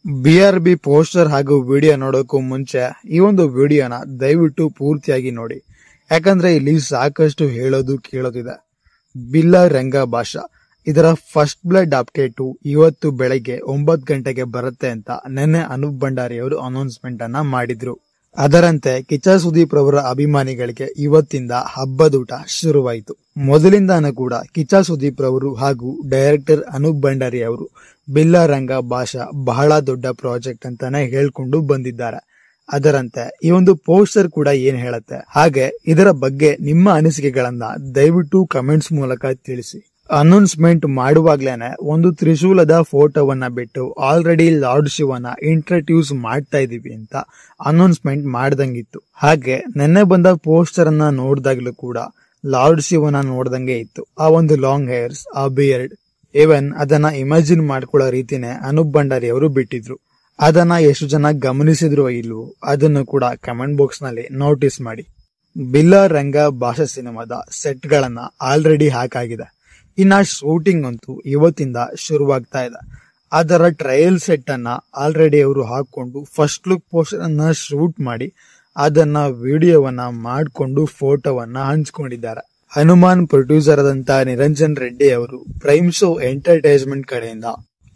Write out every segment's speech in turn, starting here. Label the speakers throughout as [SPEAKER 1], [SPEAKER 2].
[SPEAKER 1] BRB poster ಹಾಗೂ video ನೋಡೋಕ್ಕೂ ಮುಂಚೆ ಈ ಒಂದು ವಿಡಿಯೋನ ದಯವಿಟ್ಟು ಪೂರ್ತಿಯಾಗಿ ನೋಡಿ, ಯಾಕಂದ್ರೆ ಇಲ್ಲಿ ಸಾಕಷ್ಟು ಹೇಳೋದು ಕೇಳೋದಿದೆ. ಬಿಲ್ಲಾ ರಂಗ ಭಾಷಾ ಇದರ ಫಸ್ಟ್ ಬ್ಲಡ್ ಅಪ್ಡೇಟು ಇವತ್ತು ಬೆಳಗ್ಗೆ 9 ಗಂಟೆಗೆ ಬರುತ್ತೆ ಅಂತ ನಿನ್ನೆ ಅನೂಪ್ ಭಂಡಾರಿ ಅವರು ಅನೌನ್ಸ್ಮೆಂಟ್ ಅನ್ನ ಮಾಡಿದ್ರು. ಅದರಂತೆ ಕಿಚ್ಚ ಸುದೀಪ್ ರವರ ಅಭಿಮಾನಿಗಳಿಗೆ ಇವತ್ತಿಂದ ಹಬ್ಬದೂಟ ಶುರುವಾಯಿತು. ಮೊದಲಿಂದಾನು ಕೂಡ ಕಿಚ್ಚ ಸುದೀಪ್ ರವರು ಹಾಗೂ ಡೈರೆಕ್ಟರ್ ಅನೂಪ್ ಭಂಡಾರಿ ಅವರು ಬಿಲ್ಲಾ ರಂಗ ಭಾಷಾ ಬಹಳ ದೊಡ್ಡ ಪ್ರಾಜೆಕ್ಟ್ ಅಂತಾನೆ ಹೇಳ್ಕೊಂಡು ಬಂದಿದ್ದಾರೆ. ಅದರಂತೆ ಈ ಒಂದು ಪೋಸ್ಟರ್ ಕೂಡ ಏನ್ ಹೇಳುತ್ತೆ, ಹಾಗೆ ಇದರ ಬಗ್ಗೆ ನಿಮ್ಮ ಅನಿಸಿಕೆಗಳನ್ನ ದಯವಿಟ್ಟು ಕಮೆಂಟ್ಸ್ ಮೂಲಕ ತಿಳಿಸಿ. ಅನೌನ್ಸ್ಮೆಂಟ್ ಮಾಡುವಾಗ್ಲೇನೆ ಒಂದು ತ್ರಿಶೂಲದ ಫೋಟೋವನ್ನ ಬಿಟ್ಟು ಆಲ್ರೆಡಿ ಲಾರ್ಡ್ ಶಿವನ ಇಂಟ್ರಡ್ಯೂಸ್ ಮಾಡ್ತಾ ಇದೀವಿ ಅಂತ ಅನೌನ್ಸ್ಮೆಂಟ್ ಮಾಡ್ದಂಗಿತ್ತು. ಹಾಗೆ ನೆನ್ನೆ ಬಂದ ಪೋಸ್ಟರ್ ಅನ್ನ ನೋಡಿದಾಗ್ಲೂ ಕೂಡ ಲಾರ್ಡ್ ಶಿವನ ನೋಡ್ದಂಗೆ ಇತ್ತು. ಆ ಒಂದು ಲಾಂಗ್ ಹೇರ್ಸ್, ಆ ಬಿಯರ್ಡ್, ಇವನ್ ಅದನ್ನ ಇಮ್ಯಾಜಿನ್ ಮಾಡ್ಕೊಳ್ಳೋ ರೀತಿನೇ ಅನೂಪ್ ಭಂಡಾರಿ ಅವರು ಬಿಟ್ಟಿದ್ರು. ಅದನ್ನ ಎಷ್ಟು ಜನ ಗಮನಿಸಿದ್ರು ಇಲ್ವೋ ಅದನ್ನು ಕೂಡ ಕಮೆಂಟ್ ಬಾಕ್ಸ್ ನಲ್ಲಿ ನೋಟಿಸ್ ಮಾಡಿ. ಬಿಲ್ಲಾ ರಂಗ ಭಾಷಾ ಸಿನಿಮಾದ ಸೆಟ್ ಗಳನ್ನ ಆಲ್ರೆಡಿ ಹಾಕಾಗಿದೆ. ಇನ್ನ ಶೂಟಿಂಗ್ ಅಂತೂ ಇವತ್ತಿಂದ ಶುರುವಾಗ್ತಾ ಇದೆ. ಅದರ ಟ್ರಯಲ್ ಸೆಟ್ ಅನ್ನ ಆಲ್ರೆಡಿ ಅವರು ಹಾಕೊಂಡು ಫಸ್ಟ್ ಲುಕ್ ಪೋಸ್ಟರ್ ಅನ್ನ ಶೂಟ್ ಮಾಡಿ ಅದನ್ನ ವಿಡಿಯೋವನ್ನ ಮಾಡಿಕೊಂಡು ಫೋಟೋವನ್ನ ಹಂಚ್ಕೊಂಡಿದ್ದಾರೆ. ಹನುಮಾನ್ ಪ್ರೊಡ್ಯೂಸರ್ ಆದಂತ ನಿರಂಜನ್ ರೆಡ್ಡಿ ಅವರು ಪ್ರೈಮ್ ಶೋ ಎಂಟರ್ಟೈನ್ಮೆಂಟ್ ಕಡೆಯಿಂದ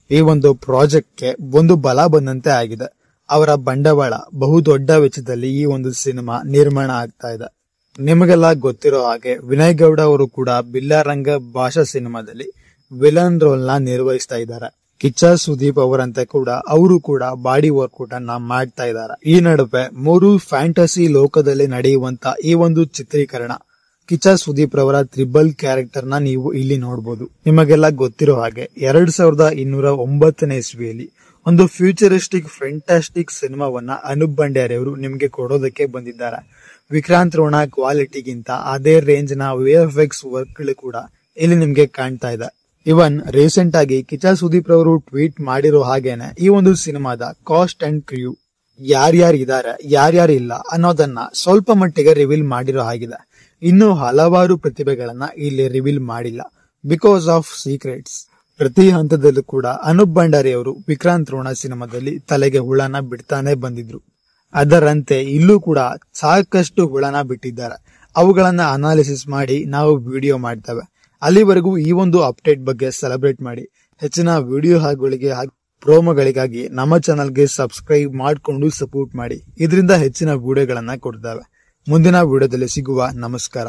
[SPEAKER 1] ಈ ಒಂದು ಪ್ರಾಜೆಕ್ಟ್ಗೆ ಒಂದು ಬಲ ಬಂದಂತೆ ಆಗಿದೆ. ಅವರ ಬಂಡವಾಳ ಬಹುದೊಡ್ಡ ವೆಚ್ಚದಲ್ಲಿ ಈ ಒಂದು ಸಿನಿಮಾ ನಿರ್ಮಾಣ ಆಗ್ತಾ ಇದೆ. ನಿಮಗೆಲ್ಲ ಗೊತ್ತಿರೋ ಹಾಗೆ ವಿನಯ್ ಗೌಡ ಅವರು ಕೂಡ ಬಿಲ್ಲಾ ರಂಗ ಭಾಷಾ ಸಿನಿಮಾದಲ್ಲಿ ವಿಲನ್ ರೋಲ್ ನ ನಿರ್ವಹಿಸ್ತಾ ಇದ್ದಾರೆ. ಕಿಚ್ಚ ಸುದೀಪ್ ಅವರಂತೆ ಕೂಡ ಅವರು ಕೂಡ ಬಾಡಿ ವರ್ಕೌಟ್ ಅನ್ನ ಮಾಡ್ತಾ ಇದ್ದಾರೆ. ಈ ನಡುವೆ 3 ಫ್ಯಾಂಟಸಿ ಲೋಕದಲ್ಲಿ ನಡೆಯುವಂತ ಈ ಒಂದು ಚಿತ್ರೀಕರಣ ಕಿಚ್ಚ ಸುದೀಪ್ ರವರ ತ್ರಿಬಲ್ ಕ್ಯಾರೆಕ್ಟರ್ ನ ನೀವು ಇಲ್ಲಿ ನೋಡಬಹುದು. ನಿಮಗೆಲ್ಲ ಗೊತ್ತಿರೋ ಹಾಗೆ 2209ನೇ ಇಸ್ವಿಯಲ್ಲಿ ಒಂದು ಫ್ಯೂಚರಿಸ್ಟಿಕ್ ಫ್ಯಾಂಟಾಸ್ಟಿಕ್ ಸಿನಿಮಾವನ್ನ ಅನೂಪ್ ಭಂಡಾರಿ ಅವರು ನಿಮ್ಗೆ ಕೊಡೋದಕ್ಕೆ ಬಂದಿದ್ದಾರೆ. ವಿಕ್ರಾಂತ್ ರೋಣ ಕ್ವಾಲಿಟಿಗಿಂತ ಅದೇ ರೇಂಜ್ ನ VFX ವರ್ಕ್ ಗಳು ಕೂಡ ಇಲ್ಲಿ ನಿಮ್ಗೆ ಕಾಣ್ತಾ ಇದೆ. ಇವನ್ ರೀಸೆಂಟ್ ಆಗಿ ಕಿಚ್ಚ ಸುದೀಪ್ ರವರು ಟ್ವೀಟ್ ಮಾಡಿರೋ ಹಾಗೇನೆ ಈ ಒಂದು ಸಿನಿಮಾದ ಕಾಸ್ಟ್ ಅಂಡ್ ಕ್ರ್ಯೂ ಯಾರ್ಯಾರಿದ್ದಾರೆ ಯಾರ್ಯಾರಿಲ್ಲ ಅನ್ನೋದನ್ನ ಸ್ವಲ್ಪ ಮಟ್ಟಿಗೆ ರಿವೀಲ್ ಮಾಡಿರೋ ಹಾಗಿದೆ. ಇನ್ನು ಹಲವಾರು ಪ್ರತಿಭೆಗಳನ್ನ ಇಲ್ಲಿ ರಿವೀಲ್ ಮಾಡಿಲ್ಲ ಬಿಕಾಸ್ ಆಫ್ ಸೀಕ್ರೆಟ್ಸ್. ಪ್ರತಿ ಹಂತದಲ್ಲೂ ಕೂಡ ಅನೂಪ್ ಭಂಡಾರಿ ಅವರು ವಿಕ್ರಾಂತ್ ರೋಣ ಸಿನಿಮಾದಲ್ಲಿ ತಲೆಗೆ ಹುಳನ ಬಿಡ್ತಾನೆ ಬಂದಿದ್ರು. ಅದರಂತೆ ಇಲ್ಲೂ ಕೂಡ ಸಾಕಷ್ಟು ಹುಳನ ಬಿಟ್ಟಿದ್ದಾರೆ. ಅವುಗಳನ್ನ ಅನಾಲಿಸಿಸ್ ಮಾಡಿ ನಾವು ವಿಡಿಯೋ ಮಾಡ್ತೇವೆ. ಅಲ್ಲಿವರೆಗೂ ಈ ಒಂದು ಅಪ್ಡೇಟ್ ಬಗ್ಗೆ ಸೆಲೆಬ್ರೇಟ್ ಮಾಡಿ. ಹೆಚ್ಚಿನ ವಿಡಿಯೋ ಹಾಗಳಿಗೆ ಪ್ರೋಮೋಗಳಿಗಾಗಿ ನಮ್ಮ ಚಾನಲ್ಗೆ ಸಬ್ಸ್ಕ್ರೈಬ್ ಮಾಡಿಕೊಂಡು ಸಪೋರ್ಟ್ ಮಾಡಿ. ಇದರಿಂದ ಹೆಚ್ಚಿನ ವಿಡಿಯೋಗಳನ್ನ ಕೊಡ್ತೇವೆ. ಮುಂದಿನ ವಿಡಿಯೋದಲ್ಲಿ ಸಿಗುವ. ನಮಸ್ಕಾರ.